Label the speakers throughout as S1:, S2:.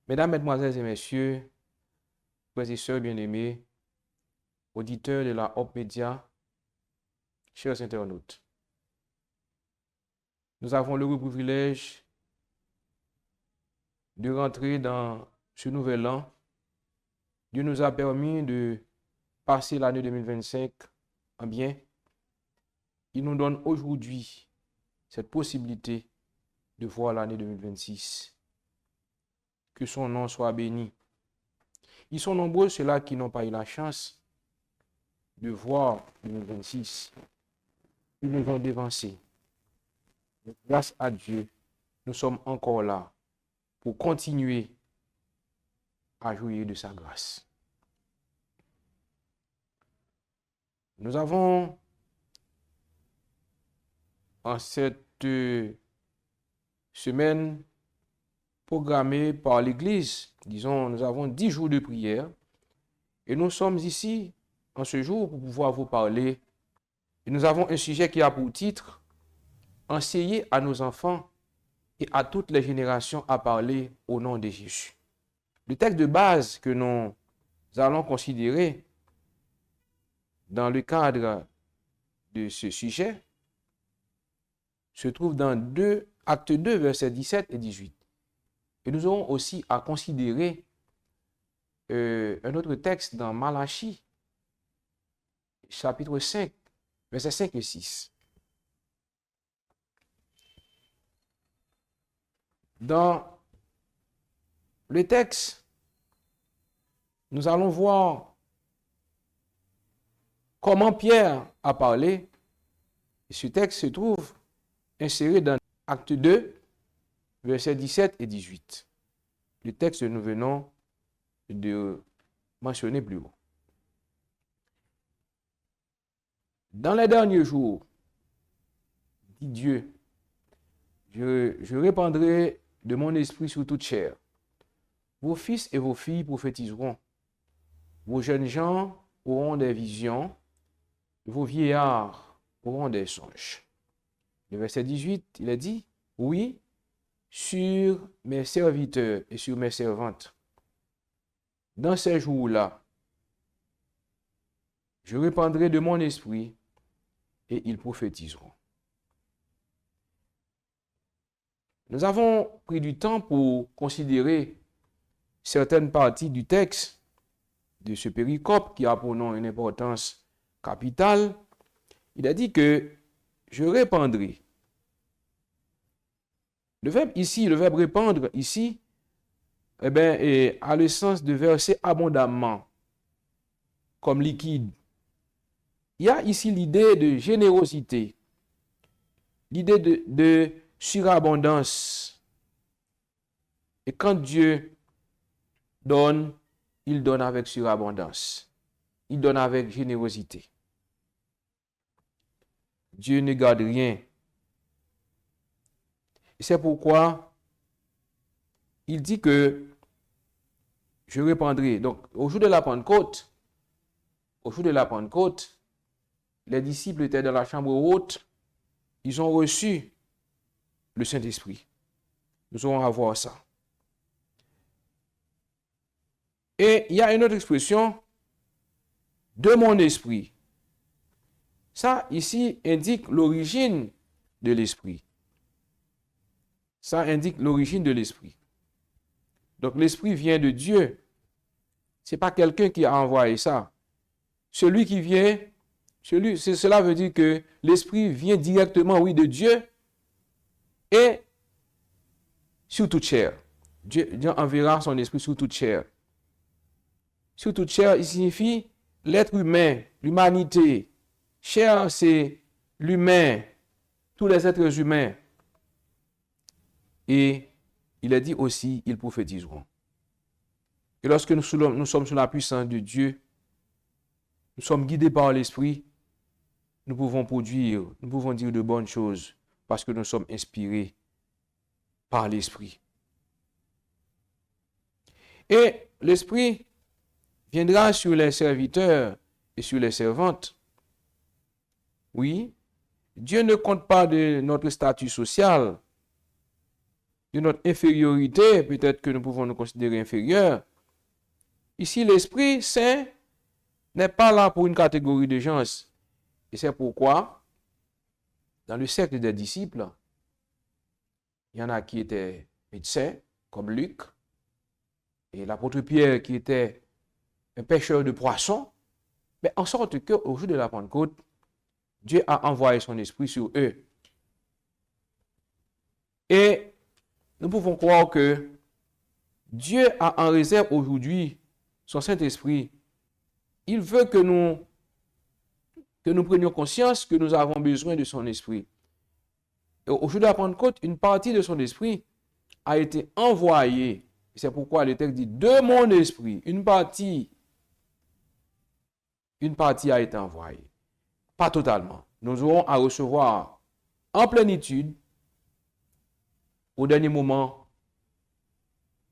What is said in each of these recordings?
S1: Mesdames, Mesdemoiselles et Messieurs, frères et sœurs bien-aimés, auditeurs de la Hope Média, chers internautes, nous avons le privilège de rentrer dans ce nouvel an. Dieu nous a permis de passer l'année 2025 en bien. Il nous donne aujourd'hui cette possibilité de voir l'année 2026. Que son nom soit béni. Ils sont nombreux ceux-là qui n'ont pas eu la chance de voir 2026. Ils nous ont dévancés. Grâce à Dieu, nous sommes encore là pour continuer à jouir de sa grâce. Nous avons en cette semaine programmée par l'Église, disons, nous avons 10 jours de prière et nous sommes ici en ce jour pour pouvoir vous parler. Et nous avons un sujet qui a pour titre « Enseigner à nos enfants et à toutes les générations à parler au nom de Jésus ». Le texte de base que nous allons considérer dans le cadre de ce sujet se trouve dans Acte 2, versets 17 et 18. Et nous aurons aussi à considérer un autre texte dans Malachie, chapitre 5, versets 5 et 6. Dans le texte, nous allons voir comment Pierre a parlé. Et ce texte se trouve inséré dans Acte 2, versets 17 et 18. Le texte que nous venons de mentionner plus haut. Dans les derniers jours, dit Dieu, je répandrai de mon esprit sur toute chair. Vos fils et vos filles prophétiseront. Vos jeunes gens auront des visions. Vos vieillards auront des songes. Le verset 18, il a dit, oui, sur mes serviteurs et sur mes servantes. Dans ces jours-là, je répandrai de mon esprit et ils prophétiseront. Nous avons pris du temps pour considérer certaines parties du texte de ce péricope qui a pour nom une importance capitale. Il a dit que je répandrai. Le verbe ici, le verbe répandre ici, a le sens de verser abondamment, comme liquide. Il y a ici l'idée de générosité, l'idée de surabondance. Et quand Dieu donne, il donne avec surabondance. Il donne avec générosité. Dieu ne garde rien. Et c'est pourquoi il dit que je répandrai. Donc, au jour de la Pentecôte, les disciples étaient dans la chambre haute. Ils ont reçu le Saint-Esprit. Nous allons avoir ça. Et il y a une autre expression, de mon esprit. Ça, ici, indique l'origine de l'esprit. Ça indique l'origine de l'esprit. Donc, l'esprit vient de Dieu. Ce n'est pas quelqu'un qui a envoyé ça. Celui qui vient, cela veut dire que l'esprit vient directement, oui, de Dieu et sur toute chair. Dieu enverra son esprit sur toute chair. Sur toute chair, il signifie l'être humain, l'humanité. Chair, c'est l'humain, tous les êtres humains. Et il a dit aussi, ils prophétiseront. Et lorsque nous sommes sous la puissance de Dieu, nous sommes guidés par l'Esprit, nous pouvons produire, nous pouvons dire de bonnes choses parce que nous sommes inspirés par l'Esprit. Et l'Esprit viendra sur les serviteurs et sur les servantes. Oui, Dieu ne compte pas de notre statut social. de notre infériorité, peut-être que nous pouvons nous considérer inférieurs. Ici, l'Esprit Saint n'est pas là pour une catégorie de gens. Et c'est pourquoi, dans le cercle des disciples, il y en a qui étaient médecins, comme Luc, et l'apôtre Pierre qui était un pêcheur de poissons, mais en sorte qu'au jour de la Pentecôte, Dieu a envoyé son esprit sur eux. Et nous pouvons croire que Dieu a en réserve aujourd'hui son Saint-Esprit. Il veut que nous prenions conscience que nous avons besoin de son esprit. Et au jour de la Pentecôte, une partie de son esprit a été envoyée. C'est pourquoi le texte dit de mon esprit. Une partie a été envoyée. Pas totalement. Nous aurons à recevoir en plénitude au dernier moment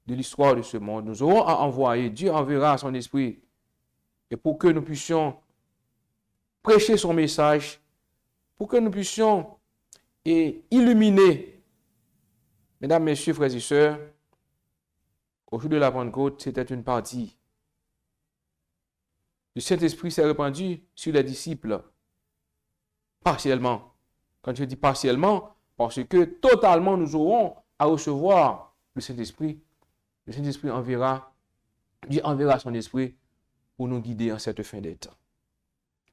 S1: de l'histoire de ce monde. Nous aurons à envoyer. Dieu enverra son esprit. Et pour que nous puissions prêcher son message, pour que nous puissions illuminer, mesdames, messieurs, frères et sœurs, au jour de la Pentecôte, c'était une partie. Le Saint-Esprit s'est répandu sur les disciples, partiellement. Quand je dis partiellement, parce que totalement nous aurons à recevoir le Saint-Esprit. Le Saint-Esprit Dieu enverra son esprit pour nous guider en cette fin des temps.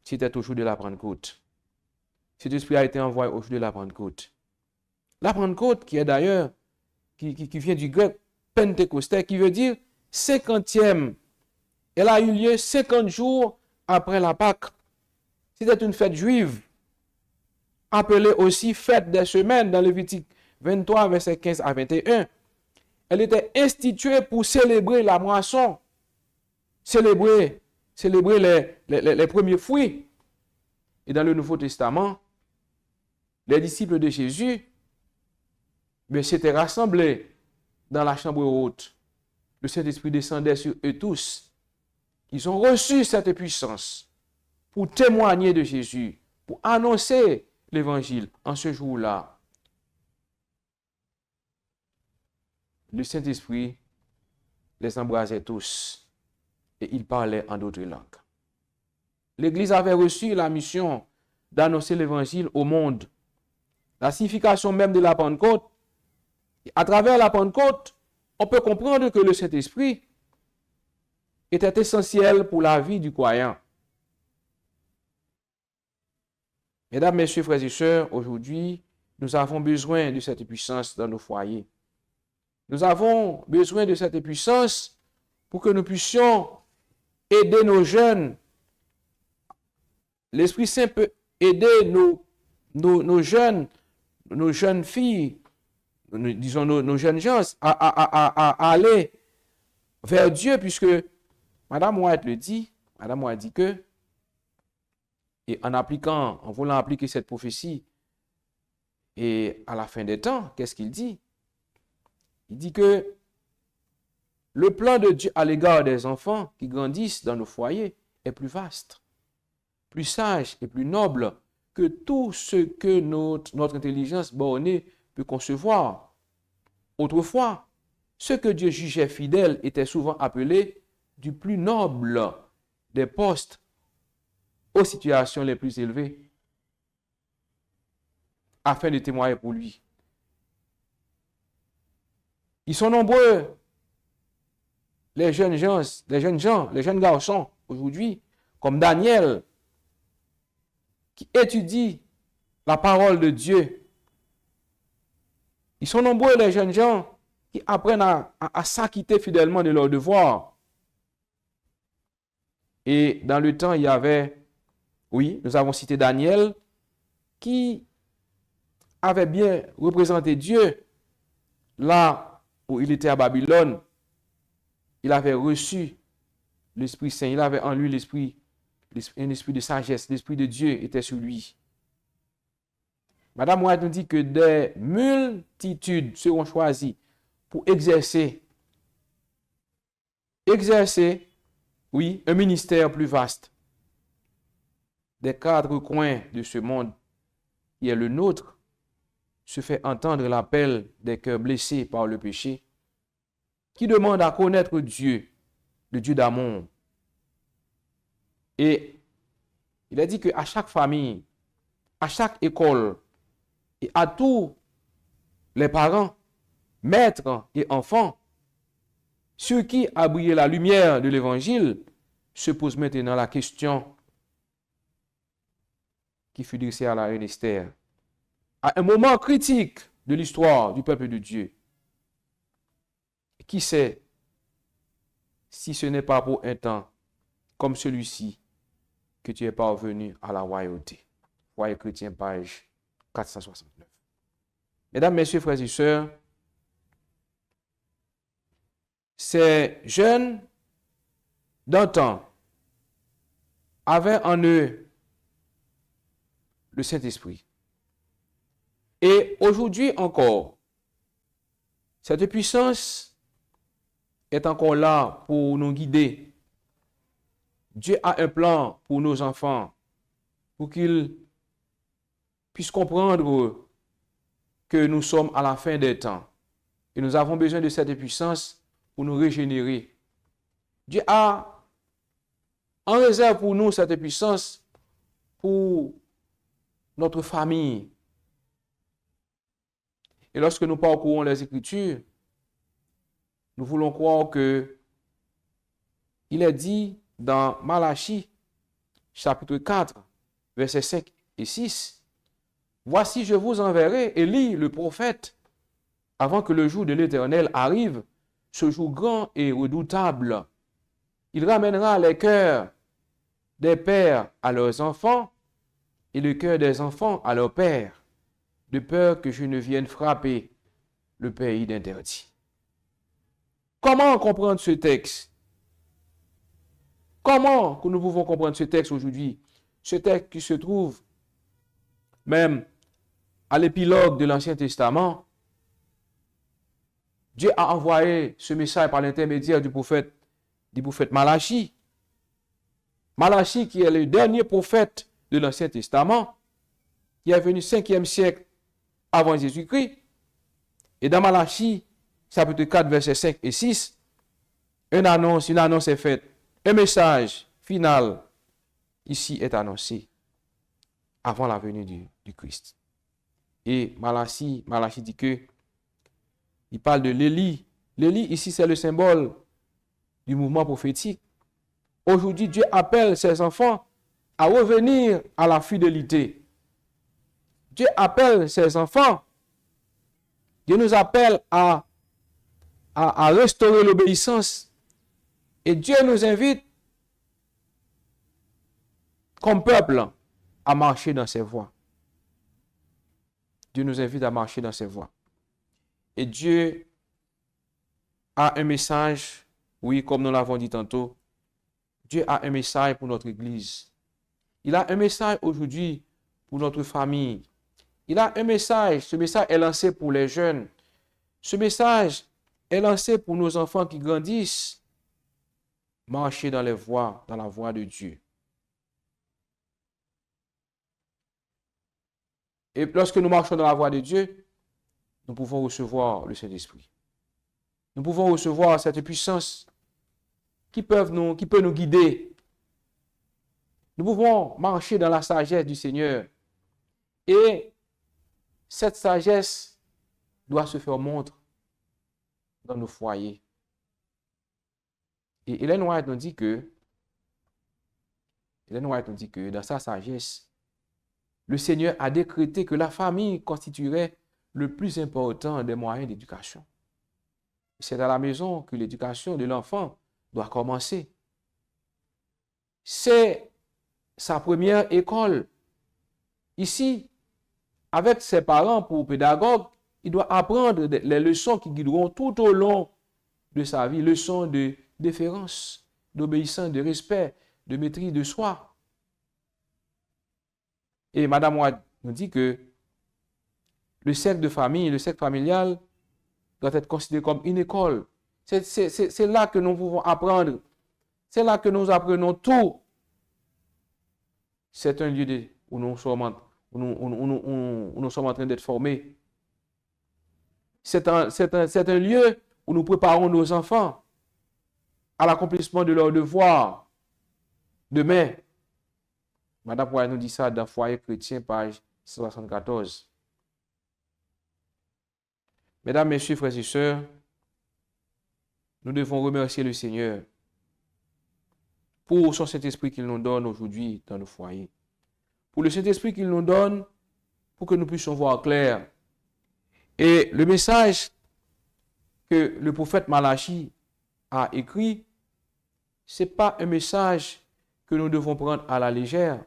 S1: C'était au jour de la Pentecôte. Cet esprit a été envoyé au jour de la Pentecôte. La Pentecôte, qui est d'ailleurs, qui vient du grec pentecostais, qui veut dire 50e. Elle a eu lieu 50 jours après la Pâque. C'était une fête juive, appelée aussi fête des semaines dans Lévitique 23, versets 15 à 21. Elle était instituée pour célébrer la moisson, célébrer les premiers fruits. Et dans le Nouveau Testament, les disciples de Jésus s'étaient rassemblés dans la chambre haute. Le Saint-Esprit descendait sur eux tous. Ils ont reçu cette puissance pour témoigner de Jésus, pour annoncer l'évangile en ce jour-là. Le Saint-Esprit les embrasait tous et ils parlaient en d'autres langues. L'Église avait reçu la mission d'annoncer l'évangile au monde. La signification même de la Pentecôte, à travers la Pentecôte, on peut comprendre que le Saint-Esprit était essentiel pour la vie du croyant. Mesdames, messieurs, frères et sœurs, aujourd'hui, nous avons besoin de cette puissance dans nos foyers. Nous avons besoin de cette puissance pour que nous puissions aider nos jeunes. L'Esprit Saint peut aider nos jeunes filles, disons nos jeunes gens à aller vers Dieu, puisque Madame White le dit, Madame White dit que, et en voulant appliquer cette prophétie, et à la fin des temps, qu'est-ce qu'il dit? Il dit que le plan de Dieu à l'égard des enfants qui grandissent dans nos foyers est plus vaste, plus sage et plus noble que tout ce que notre intelligence bornée peut concevoir. Autrefois, ceux que Dieu jugeait fidèles étaient souvent appelés du plus noble des postes aux situations les plus élevées, afin de témoigner pour lui. Ils sont nombreux, les jeunes garçons aujourd'hui, comme Daniel, qui étudient la parole de Dieu. Ils sont nombreux, les jeunes gens, qui apprennent à s'acquitter fidèlement de leurs devoirs. Et dans le temps, il y avait, oui, nous avons cité Daniel, qui avait bien représenté Dieu là où il était à Babylone. Il avait reçu l'Esprit Saint, il avait en lui un esprit de sagesse, l'Esprit de Dieu était sur lui. Madame White nous dit que des multitudes seront choisies pour exercer, oui, un ministère plus vaste. Des quatre coins de ce monde qui est le nôtre, se fait entendre l'appel des cœurs blessés par le péché, qui demandent à connaître Dieu, le Dieu d'amour. Et il a dit qu'à chaque famille, à chaque école, et à tous les parents, maîtres et enfants, ceux qui a brillé la lumière de l'évangile, se posent maintenant la question qui fut dressée à la reine Esther. À un moment critique de l'histoire du peuple de Dieu. Qui sait si ce n'est pas pour un temps comme celui-ci que tu es parvenu à la royauté. Foyer chrétien, page 469. Mesdames, messieurs, frères et sœurs, ces jeunes d'antan avaient en eux le Saint-Esprit. Et aujourd'hui encore, cette puissance est encore là pour nous guider. Dieu a un plan pour nos enfants, pour qu'ils puissent comprendre que nous sommes à la fin des temps. Et nous avons besoin de cette puissance pour nous régénérer. Dieu a en réserve pour nous cette puissance pour notre famille. Et lorsque nous parcourons les Écritures, nous voulons croire que il est dit dans Malachie, chapitre 4, versets 5 et 6, « Voici, je vous enverrai Élie, le prophète, avant que le jour de l'Éternel arrive, ce jour grand et redoutable. Il ramènera les cœurs des pères à leurs enfants et le cœur des enfants à leurs pères, de peur que je ne vienne frapper le pays d'interdit. » Comment comprendre ce texte? Comment que nous pouvons comprendre ce texte aujourd'hui? Ce texte qui se trouve même à l'épilogue de l'Ancien Testament. Dieu a envoyé ce message par l'intermédiaire du prophète Malachie. Malachie qui est le dernier prophète de l'Ancien Testament, qui est venu au 5e siècle avant Jésus-Christ. Et dans Malachie, chapitre 4, versets 5 et 6, une annonce est faite. Un message final ici est annoncé avant la venue du Christ. Et Malachie dit que il parle de l'Élie. L'Élie ici c'est le symbole du mouvement prophétique. Aujourd'hui, Dieu appelle ses enfants à revenir à la fidélité. Dieu appelle ses enfants. Dieu nous appelle à restaurer l'obéissance. Et Dieu nous invite, comme peuple, à marcher dans ses voies. Dieu nous invite à marcher dans ses voies. Et Dieu a un message, oui, comme nous l'avons dit tantôt, Dieu a un message pour notre Église. Il a un message aujourd'hui pour notre famille. Il a un message, ce message est lancé pour les jeunes. Ce message est lancé pour nos enfants qui grandissent. Marcher dans la voie de Dieu. Et lorsque nous marchons dans la voie de Dieu, nous pouvons recevoir le Saint-Esprit. Nous pouvons recevoir cette puissance qui peut nous guider. Nous pouvons marcher dans la sagesse du Seigneur. Et cette sagesse doit se faire montre dans nos foyers. Et Ellen White nous dit que dans sa sagesse, le Seigneur a décrété que la famille constituerait le plus important des moyens d'éducation. C'est à la maison que l'éducation de l'enfant doit commencer. C'est sa première école. Ici, avec ses parents pour pédagogue, il doit apprendre les leçons qui guideront tout au long de sa vie, leçons de déférence, d'obéissance, de respect, de maîtrise de soi. Et Madame White nous dit que le cercle de famille, le cercle familial doit être considéré comme une école. C'est là que nous pouvons apprendre. C'est là que nous apprenons tout. C'est un lieu où nous sommes en train d'être formés c'est un lieu où nous préparons nos enfants à l'accomplissement de leurs devoirs. Demain, Madame Poirier nous dit ça dans Foyer chrétien, page 174. Mesdames, Messieurs, frères et sœurs, nous devons remercier le Seigneur pour son Saint-Esprit qu'il nous donne aujourd'hui dans nos foyers. Pour le Saint-Esprit qu'il nous donne pour que nous puissions voir clair. Et le message que le prophète Malachi a écrit, ce n'est pas un message que nous devons prendre à la légère.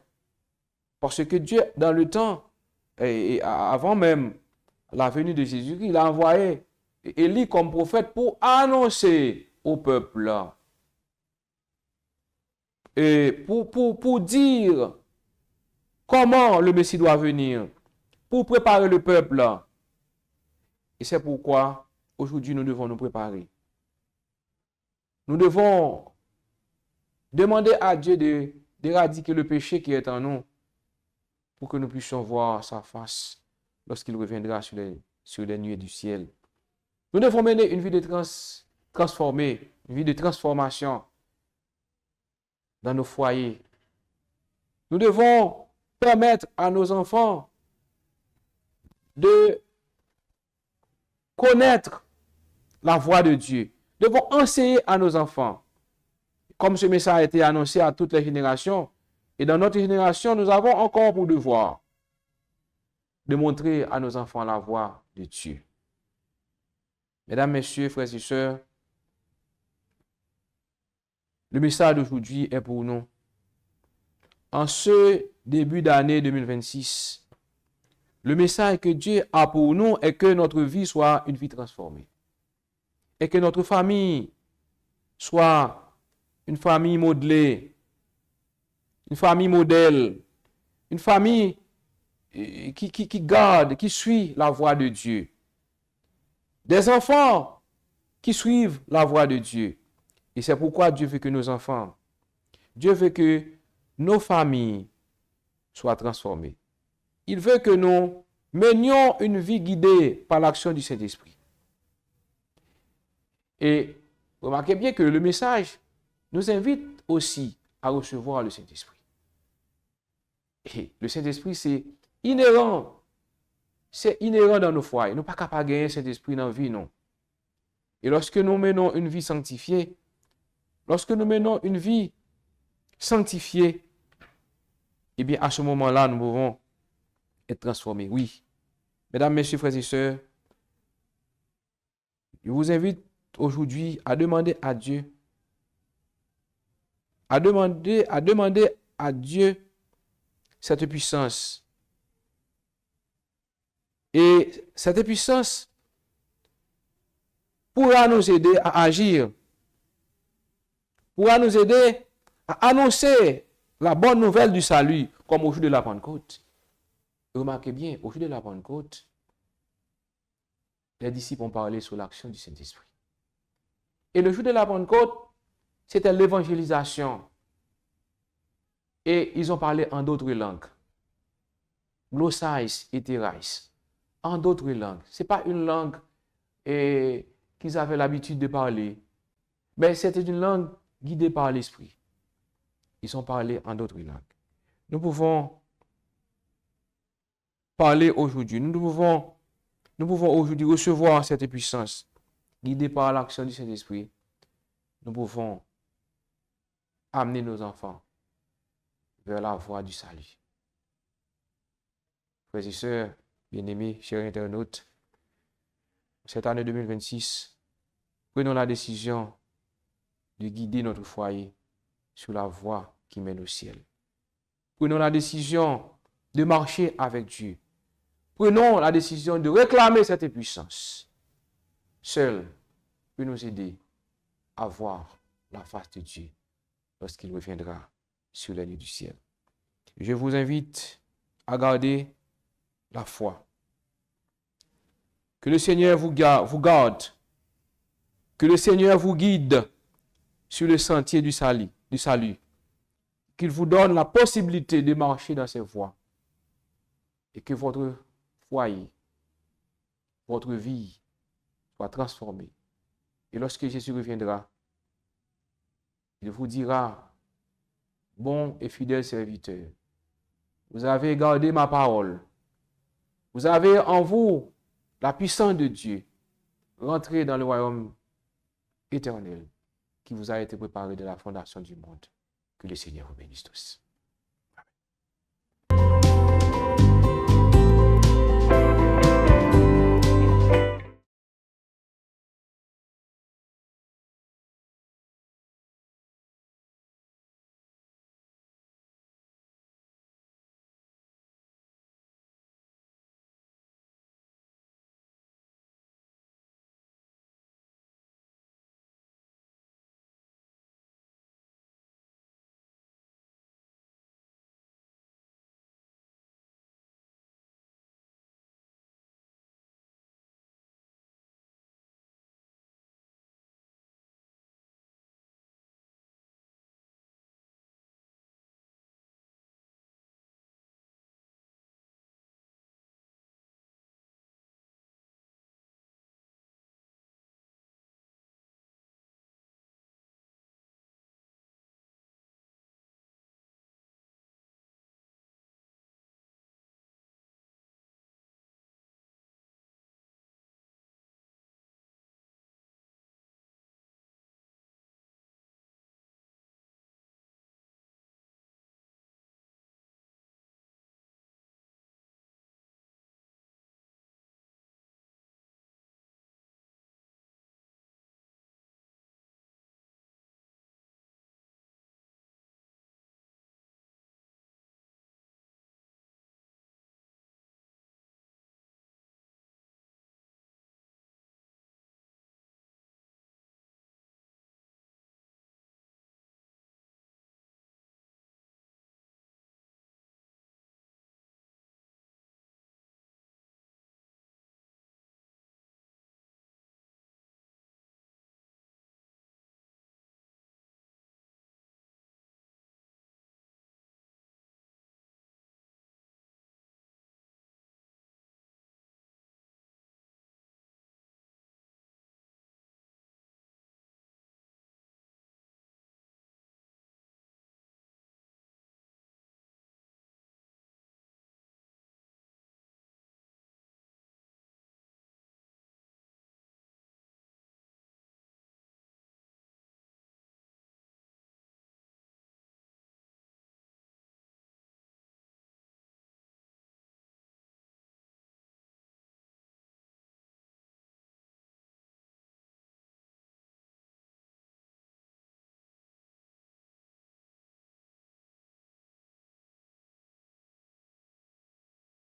S1: Parce que Dieu, dans le temps, et avant même la venue de Jésus-Christ, il a envoyé Élie comme prophète pour annoncer au peuple, et pour dire comment le Messie doit venir, pour préparer le peuple. Et c'est pourquoi aujourd'hui nous devons nous préparer. Nous devons demander à Dieu d'éradiquer le péché qui est en nous pour que nous puissions voir sa face lorsqu'il reviendra sur les nuées du ciel. Nous devons mener une vie de transformée, une vie de transformation dans nos foyers. Nous devons permettre à nos enfants de connaître la voix de Dieu. Nous devons enseigner à nos enfants. Comme ce message a été annoncé à toutes les générations, et dans notre génération, nous avons encore pour devoir de montrer à nos enfants la voix de Dieu. Mesdames, Messieurs, frères et sœurs, le message d'aujourd'hui est pour nous. En ce début d'année 2026, le message que Dieu a pour nous est que notre vie soit une vie transformée. Et que notre famille soit une famille modelée, une famille modèle, une famille qui garde, qui suit la voie de Dieu. Des enfants qui suivent la voie de Dieu. Et c'est pourquoi Dieu veut que nos enfants, Dieu veut que nos familles soient transformées. Il veut que nous menions une vie guidée par l'action du Saint-Esprit. Et remarquez bien que le message nous invite aussi à recevoir le Saint-Esprit. Et le Saint-Esprit, c'est inhérent. C'est inhérent dans nos foyers. Nous ne sommes pas capables de gagner le Saint-Esprit dans la vie, non. Et lorsque nous menons une vie sanctifiée, eh bien, à ce moment-là, nous pouvons être transformés. Oui. Mesdames, Messieurs, frères et sœurs, je vous invite aujourd'hui à demander à Dieu, à demander à Dieu cette puissance. Et cette puissance pourra nous aider à agir, pourra nous aider à annoncer la bonne nouvelle du salut, comme au jour de la Pentecôte. Remarquez bien, au jour de la Pentecôte, les disciples ont parlé sur l'action du Saint-Esprit. Et le jour de la Pentecôte, c'était l'évangélisation. Et ils ont parlé en d'autres langues. Glossais et terrais. En d'autres langues. Ce n'est pas une langue qu'ils avaient l'habitude de parler. Mais c'était une langue guidée par l'Esprit. Ils ont parlé en d'autres langues. Nous pouvons parler aujourd'hui. Nous pouvons aujourd'hui recevoir cette puissance guidée par l'action du Saint-Esprit. Nous pouvons amener nos enfants vers la voie du salut. Frères et sœurs, bien-aimés, chers internautes, cette année 2026, prenons la décision de guider notre foyer sur la voie qui mène au ciel. Prenons la décision de marcher avec Dieu. Prenons la décision de réclamer cette puissance. Seul peut nous aider à voir la face de Dieu lorsqu'il reviendra sur les nuées du ciel. Je vous invite à garder la foi. Que le Seigneur vous garde. Que le Seigneur vous guide sur le sentier du salut. Qu'il vous donne la possibilité de marcher dans ses voies. Et que votre foyer, votre vie soit transformé. Et lorsque Jésus reviendra, il vous dira, bon et fidèle serviteur, vous avez gardé ma parole. Vous avez en vous la puissance de Dieu. Rentrez dans le royaume éternel qui vous a été préparé de la fondation du monde. Que le Seigneur vous bénisse tous.